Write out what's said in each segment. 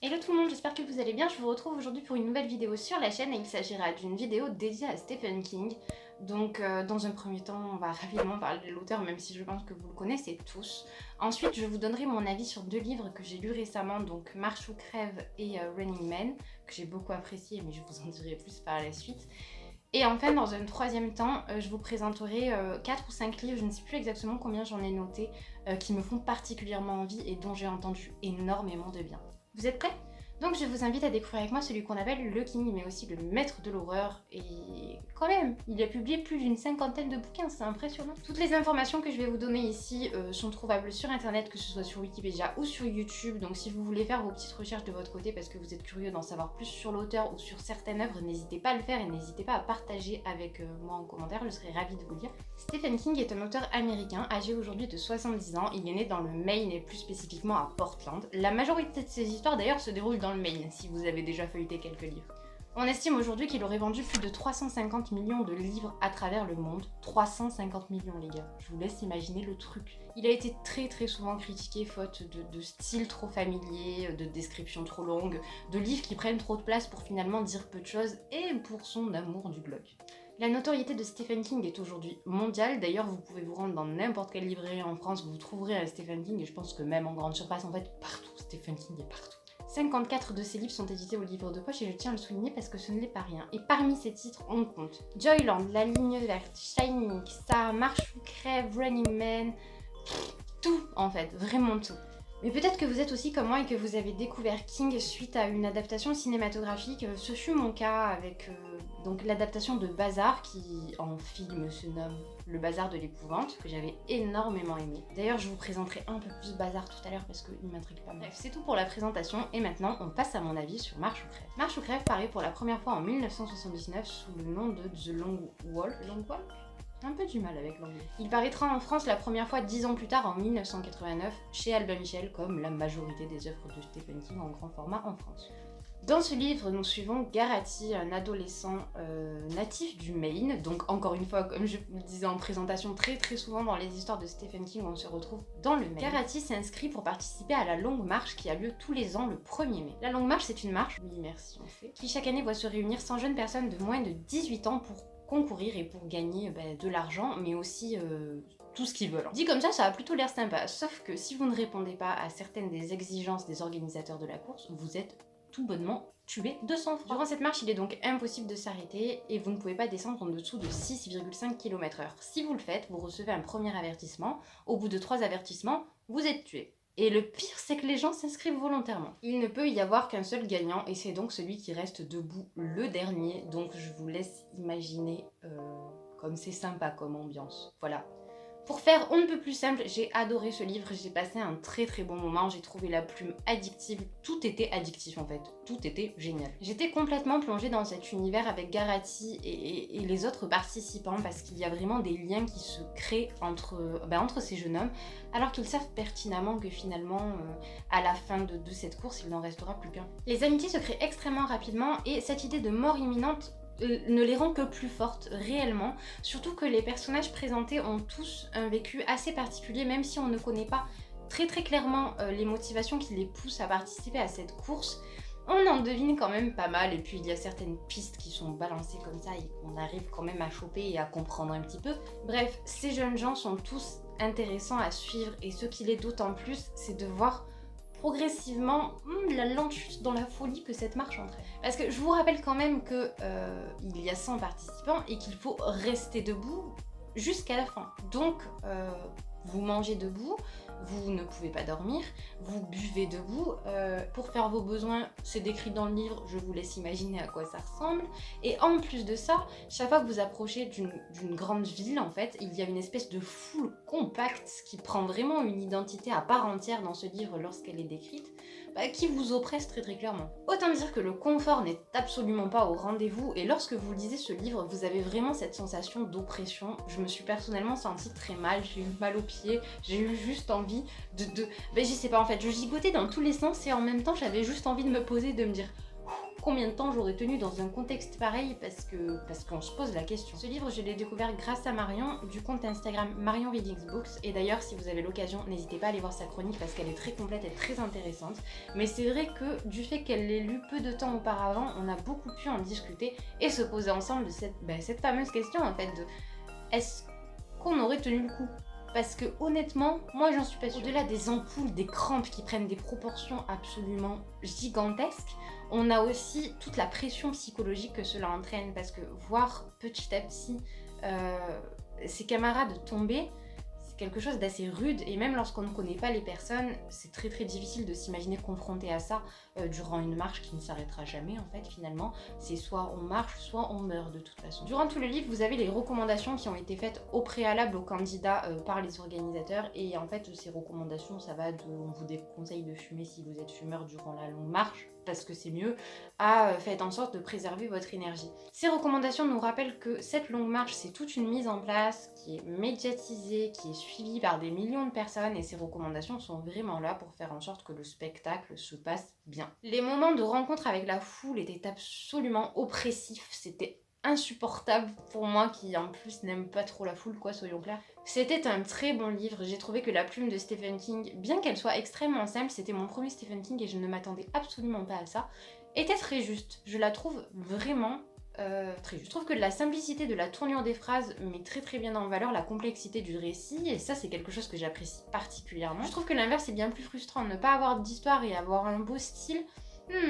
Hello tout le monde, j'espère que vous allez bien. Je vous retrouve aujourd'hui pour une nouvelle vidéo sur la chaîne et il s'agira d'une vidéo dédiée à Stephen King. Donc dans un premier temps, on va rapidement parler de l'auteur, même si je pense que vous le connaissez tous. Ensuite, je vous donnerai mon avis sur deux livres que j'ai lus récemment, donc Marche ou crève et Running Man, que j'ai beaucoup apprécié, mais je vous en dirai plus par la suite. Et enfin, dans un troisième temps, je vous présenterai 4 ou 5 livres, je ne sais plus exactement combien j'en ai noté, qui me font particulièrement envie et dont j'ai entendu énormément de bien. Vous êtes prêts ? Donc je vous invite à découvrir avec moi celui qu'on appelle le King, mais aussi le maître de l'horreur. Et quand même, il a publié plus d'une 50aine de bouquins, c'est impressionnant. Toutes les informations que je vais vous donner ici sont trouvables sur internet, que ce soit sur Wikipédia ou sur YouTube. Donc si vous voulez faire vos petites recherches de votre côté parce que vous êtes curieux d'en savoir plus sur l'auteur ou sur certaines œuvres, n'hésitez pas à le faire et n'hésitez pas à partager avec moi en commentaire, je serai ravie de vous lire. Stephen King est un auteur américain, âgé aujourd'hui de 70 ans. Il est né dans le Maine et plus spécifiquement à Portland. La majorité de ses histoires d'ailleurs se déroulent dans le Maine, si vous avez déjà feuilleté quelques livres. On estime aujourd'hui qu'il aurait vendu plus de 350 millions de livres à travers le monde. 350 millions les gars, je vous laisse imaginer le truc. Il a été très souvent critiqué faute de style trop familier, de descriptions trop longues, de livres qui prennent trop de place pour finalement dire peu de choses et pour son amour du blog. La notoriété de Stephen King est aujourd'hui mondiale, d'ailleurs vous pouvez vous rendre dans n'importe quelle librairie en France, vous trouverez un Stephen King et je pense que même en grande surface, en fait partout, Stephen King est partout. 54 de ses livres sont édités au livre de poche et je tiens à le souligner parce que ce n'est pas rien. Et parmi ces titres, on compte Joyland, La Ligne Verte, Shining, Ça Marche ou Crève, Running Man, tout en fait, vraiment tout. Mais peut-être que vous êtes aussi comme moi et que vous avez découvert King suite à une adaptation cinématographique. Ce fut mon cas avec donc l'adaptation de Bazar qui en film se nomme Le Bazar de l'épouvante, que j'avais énormément aimé. D'ailleurs je vous présenterai un peu plus Bazar tout à l'heure parce qu'il m'intrigue pas mal. Bref, c'est tout pour la présentation et maintenant on passe à mon avis sur Marche ou crève. Marche ou crève paraît pour la première fois en 1979 sous le nom de The Long Walk. Long Walk ? Un peu du mal avec l'anglais. Il paraîtra en France la première fois 10 ans plus tard en 1989 chez Albin Michel, comme la majorité des œuvres de Stephen King en grand format en France. Dans ce livre, nous suivons Garrity, un adolescent natif du Maine. Donc encore une fois, comme je vous le disais en présentation, très souvent dans les histoires de Stephen King, on se retrouve dans le Maine. Garrity s'inscrit pour participer à la Longue Marche qui a lieu tous les ans le 1er mai. La Longue Marche, c'est une marche, oui merci on sait, qui chaque année voit se réunir 100 jeunes personnes de moins de 18 ans pour concourir et pour gagner de l'argent, mais aussi tout ce qu'ils veulent. Dit comme ça a plutôt l'air sympa, sauf que si vous ne répondez pas à certaines des exigences des organisateurs de la course, vous êtes tout bonnement tué de sang-froid. Durant cette marche, il est donc impossible de s'arrêter et vous ne pouvez pas descendre en dessous de 6,5 km/h. Si vous le faites, vous recevez un premier avertissement. Au bout de 3 avertissements, vous êtes tué. Et le pire, c'est que les gens s'inscrivent volontairement. Il ne peut y avoir qu'un seul gagnant, et c'est donc celui qui reste debout le dernier. Donc je vous laisse imaginer comme c'est sympa comme ambiance. Voilà. Pour faire on ne peut plus simple, j'ai adoré ce livre, j'ai passé un très bon moment, j'ai trouvé la plume addictive, tout était addictif en fait, tout était génial. J'étais complètement plongée dans cet univers avec Garrity et les autres participants parce qu'il y a vraiment des liens qui se créent entre ces jeunes hommes, alors qu'ils savent pertinemment que finalement, à la fin de cette course, il n'en restera plus qu'un. Les amitiés se créent extrêmement rapidement et cette idée de mort imminente ne les rend que plus fortes réellement, surtout que les personnages présentés ont tous un vécu assez particulier, même si on ne connaît pas très clairement les motivations qui les poussent à participer à cette course. On en devine quand même pas mal et puis il y a certaines pistes qui sont balancées comme ça et qu'on arrive quand même à choper et à comprendre un petit peu. Bref, ces jeunes gens sont tous intéressants à suivre et ce qui l'est d'autant plus, c'est de voir progressivement la lentude dans la folie que cette marche entraîne. Parce que je vous rappelle quand même que il y a 100 participants et qu'il faut rester debout jusqu'à la fin. Donc vous mangez debout, vous ne pouvez pas dormir, vous buvez debout, pour faire vos besoins, c'est décrit dans le livre, je vous laisse imaginer à quoi ça ressemble. Et en plus de ça, chaque fois que vous approchez d'une grande ville, en fait, il y a une espèce de foule compacte qui prend vraiment une identité à part entière dans ce livre lorsqu'elle est décrite, qui vous oppresse très clairement. Autant dire que le confort n'est absolument pas au rendez-vous et lorsque vous lisez ce livre, vous avez vraiment cette sensation d'oppression. Je me suis personnellement sentie très mal, j'ai eu mal aux pieds, j'ai eu juste envie je sais pas en fait, je gigotais dans tous les sens et en même temps j'avais juste envie de me poser, de me dire combien de temps j'aurais tenu dans un contexte pareil parce qu'on se pose la question. Ce livre, je l'ai découvert grâce à Marion du compte Instagram Marion Readings Books. Et d'ailleurs, si vous avez l'occasion, n'hésitez pas à aller voir sa chronique parce qu'elle est très complète et très intéressante. Mais c'est vrai que du fait qu'elle l'ait lu peu de temps auparavant, on a beaucoup pu en discuter et se poser ensemble de cette fameuse question en fait de est-ce qu'on aurait tenu le coup? Parce que honnêtement, moi j'en suis pas sûre. Au-delà des ampoules, des crampes qui prennent des proportions absolument gigantesques, on a aussi toute la pression psychologique que cela entraîne. Parce que voir petit à petit ses camarades tomber, c'est quelque chose d'assez rude. Et même lorsqu'on ne connaît pas les personnes, c'est très très difficile de s'imaginer confronté à ça durant une marche qui ne s'arrêtera jamais en fait finalement. C'est soit on marche, soit on meurt de toute façon. Durant tout le livre, vous avez les recommandations qui ont été faites au préalable aux candidats par les organisateurs. Et en fait, ces recommandations, ça va de on vous déconseille de fumer si vous êtes fumeur durant la longue marche, parce que c'est mieux, à faites en sorte de préserver votre énergie. Ces recommandations nous rappellent que cette longue marche, c'est toute une mise en place qui est médiatisée, qui est suivie par des millions de personnes, et ces recommandations sont vraiment là pour faire en sorte que le spectacle se passe bien. Les moments de rencontre avec la foule étaient absolument oppressifs, c'était insupportable pour moi qui en plus n'aime pas trop la foule, quoi, soyons clairs. C'était un très bon livre, j'ai trouvé que la plume de Stephen King, bien qu'elle soit extrêmement simple, c'était mon premier Stephen King et je ne m'attendais absolument pas à ça, était très juste. Je la trouve vraiment très juste. Je trouve que la simplicité de la tournure des phrases met très très bien en valeur la complexité du récit, et ça c'est quelque chose que j'apprécie particulièrement. Je trouve que l'inverse est bien plus frustrant, ne pas avoir d'histoire et avoir un beau style,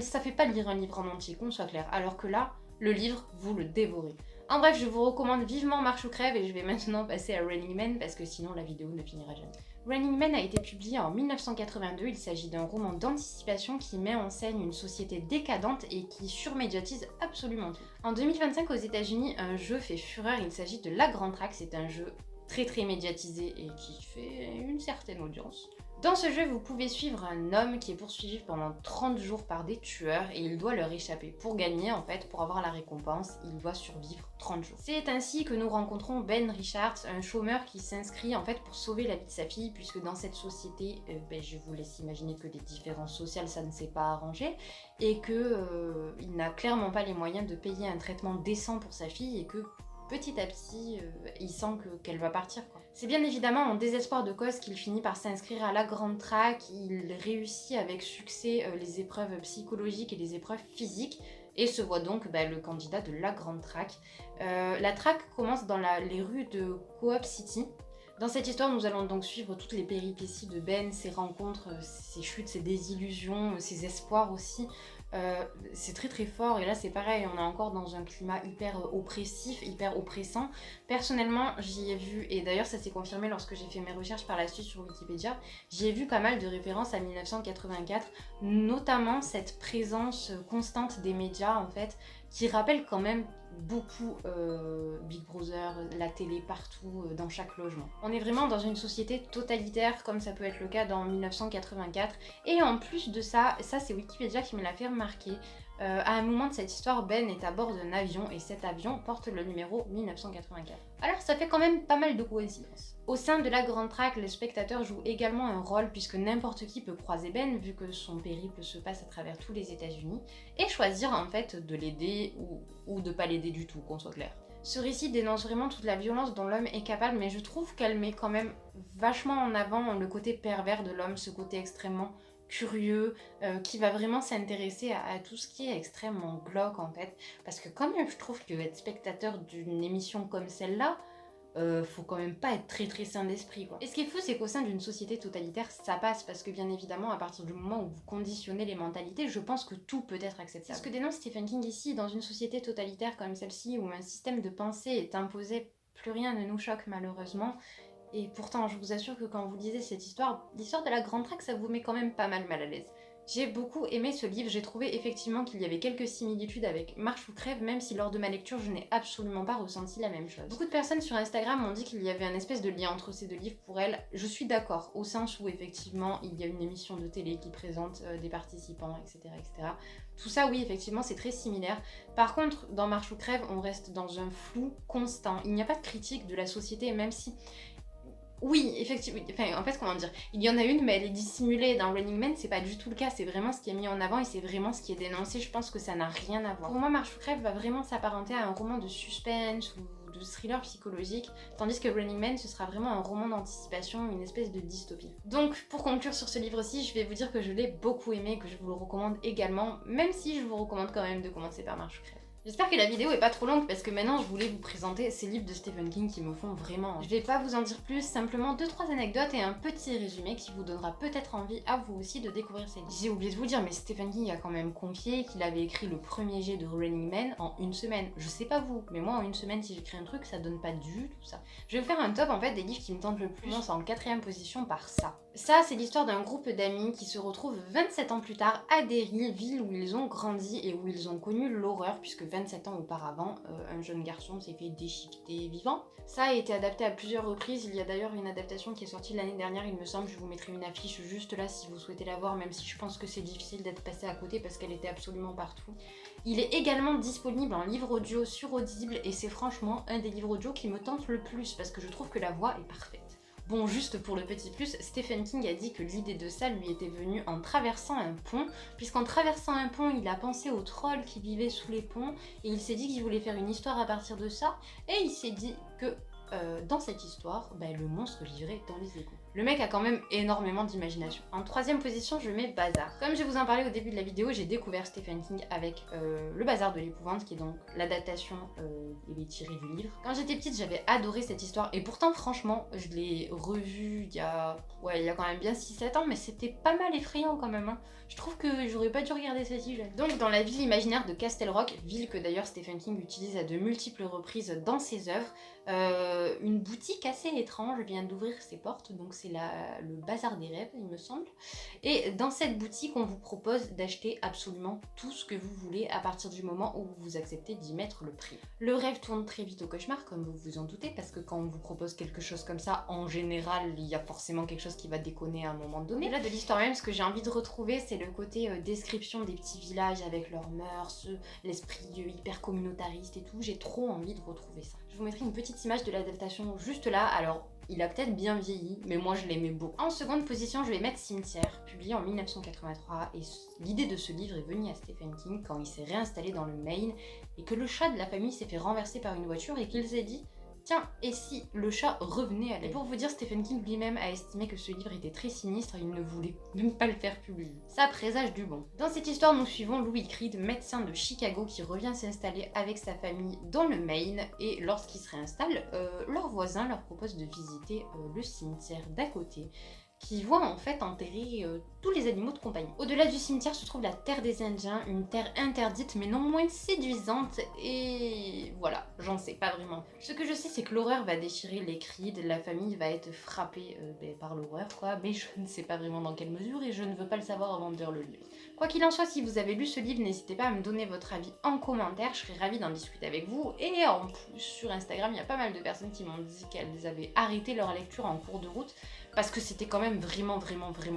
ça fait pas lire un livre en entier, qu'on soit clair, alors que là, le livre, vous le dévorez. En bref, je vous recommande vivement Marche ou Crève et je vais maintenant passer à Running Man parce que sinon la vidéo ne finira jamais. Running Man a été publié en 1982, il s'agit d'un roman d'anticipation qui met en scène une société décadente et qui surmédiatise absolument tout. En 2025 aux États-Unis, un jeu fait fureur, il s'agit de La Grande Track, c'est un jeu très très médiatisé et qui fait une certaine audience. Dans ce jeu, vous pouvez suivre un homme qui est poursuivi pendant 30 jours par des tueurs et il doit leur échapper. Pour gagner, en fait, pour avoir la récompense, il doit survivre 30 jours. C'est ainsi que nous rencontrons Ben Richards, un chômeur qui s'inscrit en fait pour sauver la vie de sa fille, puisque dans cette société, je vous laisse imaginer que les différences sociales, ça ne s'est pas arrangé, et que il n'a clairement pas les moyens de payer un traitement décent pour sa fille, et que petit à petit, il sent qu'elle va partir, quoi. C'est bien évidemment en désespoir de cause qu'il finit par s'inscrire à la Grande Track. Il réussit avec succès les épreuves psychologiques et les épreuves physiques et se voit donc le candidat de la Grande Track. La track commence dans les rues de Co-op City. Dans cette histoire, nous allons donc suivre toutes les péripéties de Ben, ses rencontres, ses chutes, ses désillusions, ses espoirs aussi. C'est très très fort et là c'est pareil, on est encore dans un climat hyper oppressif, hyper oppressant. Personnellement j'y ai vu, et d'ailleurs ça s'est confirmé lorsque j'ai fait mes recherches par la suite sur Wikipédia, j'y ai vu pas mal de références à 1984, notamment cette présence constante des médias en fait, qui rappelle quand même beaucoup Big Brother, la télé partout, dans chaque logement. On est vraiment dans une société totalitaire comme ça peut être le cas dans 1984, et en plus de ça c'est Wikipédia qui me l'a fait remarquer, à un moment de cette histoire, Ben est à bord d'un avion et cet avion porte le numéro 1984. Alors ça fait quand même pas mal de coïncidences. Au sein de la Grande Track, le spectateur joue également un rôle puisque n'importe qui peut croiser Ben vu que son périple se passe à travers tous les États-Unis et choisir en fait de l'aider ou de pas l'aider du tout, qu'on soit clair. Ce récit dénonce vraiment toute la violence dont l'homme est capable, mais je trouve qu'elle met quand même vachement en avant le côté pervers de l'homme, ce côté extrêmement curieux, qui va vraiment s'intéresser à tout ce qui est extrêmement glauque en fait, parce que quand même je trouve que être spectateur d'une émission comme celle-là, faut quand même pas être très très sain d'esprit, quoi. Et ce qui est fou, c'est qu'au sein d'une société totalitaire, ça passe, parce que bien évidemment, à partir du moment où vous conditionnez les mentalités, je pense que tout peut être acceptable. C'est ce que dénonce Stephen King ici, dans une société totalitaire comme celle-ci, où un système de pensée est imposé, plus rien ne nous choque malheureusement. Et pourtant, je vous assure que quand vous lisez cette histoire, l'histoire de la Grande Track, ça vous met quand même pas mal à l'aise. J'ai beaucoup aimé ce livre, j'ai trouvé effectivement qu'il y avait quelques similitudes avec Marche ou Crève, même si lors de ma lecture, je n'ai absolument pas ressenti la même chose. Beaucoup de personnes sur Instagram m'ont dit qu'il y avait un espèce de lien entre ces deux livres pour elles. Je suis d'accord, au sens où effectivement, il y a une émission de télé qui présente des participants, etc., etc. Tout ça, oui, effectivement, c'est très similaire. Par contre, dans Marche ou Crève, on reste dans un flou constant. Il n'y a pas de critique de la société, même si... Oui, effectivement, enfin en fait comment dire, il y en a une mais elle est dissimulée dans Running Man, c'est pas du tout le cas, c'est vraiment ce qui est mis en avant et c'est vraiment ce qui est dénoncé, je pense que ça n'a rien à voir. Pour moi Marche ou crève va vraiment s'apparenter à un roman de suspense ou de thriller psychologique, tandis que Running Man ce sera vraiment un roman d'anticipation, une espèce de dystopie. Donc pour conclure sur ce livre-ci, je vais vous dire que je l'ai beaucoup aimé, que je vous le recommande également, même si je vous recommande quand même de commencer par Marche ou crève. J'espère que la vidéo est pas trop longue parce que maintenant je voulais vous présenter ces livres de Stephen King qui me font vraiment... Je vais pas vous en dire plus, simplement 2-3 anecdotes et un petit résumé qui vous donnera peut-être envie à vous aussi de découvrir ces livres. J'ai oublié de vous dire, mais Stephen King a quand même confié qu'il avait écrit le premier jet de Running Man en une semaine. Je sais pas vous, mais moi en une semaine si j'écris un truc ça donne pas du tout ça. Je vais vous faire un top en fait des livres qui me tentent le plus. Je commence en 4ème position par ça. Ça, c'est l'histoire d'un groupe d'amis qui se retrouvent 27 ans plus tard à Derry, ville où ils ont grandi et où ils ont connu l'horreur, puisque 27 ans auparavant, un jeune garçon s'est fait déchiqueter vivant. Ça a été adapté à plusieurs reprises, il y a d'ailleurs une adaptation qui est sortie l'année dernière, il me semble, je vous mettrai une affiche juste là si vous souhaitez la voir, même si je pense que c'est difficile d'être passé à côté parce qu'elle était absolument partout. Il est également disponible en livre audio sur Audible et c'est franchement un des livres audio qui me tente le plus parce que je trouve que la voix est parfaite. Bon, juste pour le petit plus, Stephen King a dit que l'idée de ça lui était venue en traversant un pont, puisqu'en traversant un pont, il a pensé aux trolls qui vivaient sous les ponts, et il s'est dit qu'il voulait faire une histoire à partir de ça, et il s'est dit que dans cette histoire, le monstre vivrait dans les égouts. Le mec a quand même énormément d'imagination. En 3ème position, je mets Bazar. Comme je vous en parlais au début de la vidéo, j'ai découvert Stephen King avec Le Bazar de l'épouvante, qui est donc l'adaptation tirée du livre. Quand j'étais petite, j'avais adoré cette histoire, et pourtant, franchement, je l'ai revue il y a quand même bien 6-7 ans, mais c'était pas mal effrayant quand même. Hein. Je trouve que j'aurais pas dû regarder ça si jeune. Donc, dans la ville imaginaire de Castle Rock, ville que d'ailleurs Stephen King utilise à de multiples reprises dans ses œuvres, une boutique assez étrange vient d'ouvrir ses portes, donc c'est le bazar des rêves il me semble, et dans cette boutique on vous propose d'acheter absolument tout ce que vous voulez à partir du moment où vous acceptez d'y mettre le prix. Le rêve tourne très vite au cauchemar comme vous vous en doutez, parce que quand on vous propose quelque chose comme ça, en général il y a forcément quelque chose qui va déconner à un moment donné. Là de l'histoire même, ce que j'ai envie de retrouver c'est le côté description des petits villages avec leurs mœurs, l'esprit hyper communautariste et tout, j'ai trop envie de retrouver ça. Je vous mettrai une petite image de l'adaptation juste là, alors il a peut-être bien vieilli, mais moi je l'aimais beaucoup. En 2ème position, je vais mettre Cimetière, publié en 1983, et l'idée de ce livre est venue à Stephen King quand il s'est réinstallé dans le Maine et que le chat de la famille s'est fait renverser par une voiture et qu'il s'est dit tiens, et si le chat revenait à la vie? Et pour vous dire, Stephen King lui-même a estimé que ce livre était très sinistre et il ne voulait même pas le faire publier. Ça présage du bon. Dans cette histoire, nous suivons Louis Creed, médecin de Chicago qui revient s'installer avec sa famille dans le Maine, et lorsqu'il se réinstalle, leur voisin leur propose de visiter le cimetière d'à côté, qui voit en fait enterrer tous les animaux de compagnie. Au-delà du cimetière se trouve la terre des Indiens, une terre interdite mais non moins séduisante, et voilà, j'en sais pas vraiment. Ce que je sais c'est que l'horreur va déchirer les Creed, la famille va être frappée par l'horreur quoi, mais je ne sais pas vraiment dans quelle mesure et je ne veux pas le savoir avant de lire le livre. Quoi qu'il en soit, si vous avez lu ce livre, n'hésitez pas à me donner votre avis en commentaire, je serais ravie d'en discuter avec vous. Et en plus, sur Instagram, il y a pas mal de personnes qui m'ont dit qu'elles avaient arrêté leur lecture en cours de route parce que c'était quand même vraiment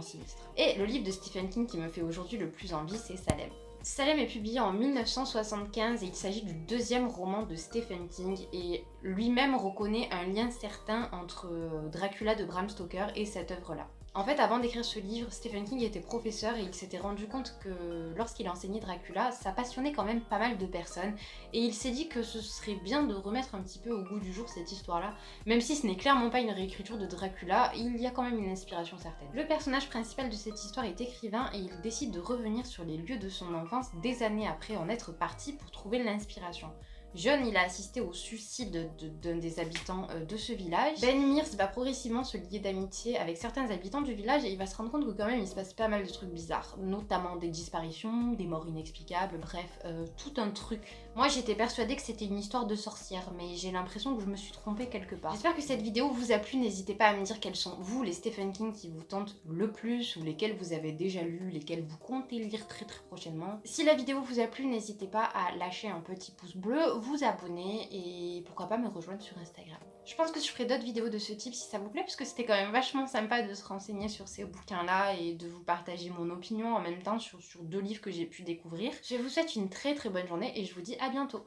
sinistre. Et le livre de Stephen King qui me fait aujourd'hui le plus envie, c'est Salem. Salem est publié en 1975 et il s'agit du 2e roman de Stephen King, et lui-même reconnaît un lien certain entre Dracula de Bram Stoker et cette œuvre-là. En fait, avant d'écrire ce livre, Stephen King était professeur et il s'était rendu compte que lorsqu'il enseignait Dracula, ça passionnait quand même pas mal de personnes, et il s'est dit que ce serait bien de remettre un petit peu au goût du jour cette histoire-là. Même si ce n'est clairement pas une réécriture de Dracula, il y a quand même une inspiration certaine. Le personnage principal de cette histoire est écrivain et il décide de revenir sur les lieux de son enfance des années après en être parti pour trouver l'inspiration. Jeune, il a assisté au suicide d'un des habitants de ce village. Ben Mears va progressivement se lier d'amitié avec certains habitants du village et il va se rendre compte que quand même il se passe pas mal de trucs bizarres, notamment des disparitions, des morts inexplicables, bref, tout un truc. Moi j'étais persuadée que c'était une histoire de sorcière, mais j'ai l'impression que je me suis trompée quelque part. J'espère que cette vidéo vous a plu, n'hésitez pas à me dire quels sont vous les Stephen King qui vous tentent le plus, ou lesquels vous avez déjà lu, lesquels vous comptez lire très prochainement. Si la vidéo vous a plu, n'hésitez pas à lâcher un petit pouce bleu, vous abonner et pourquoi pas me rejoindre sur Instagram. Je pense que je ferai d'autres vidéos de ce type si ça vous plaît, parce que c'était quand même vachement sympa de se renseigner sur ces bouquins-là et de vous partager mon opinion en même temps sur 2 livres que j'ai pu découvrir. Je vous souhaite une très bonne journée et je vous dis à bientôt.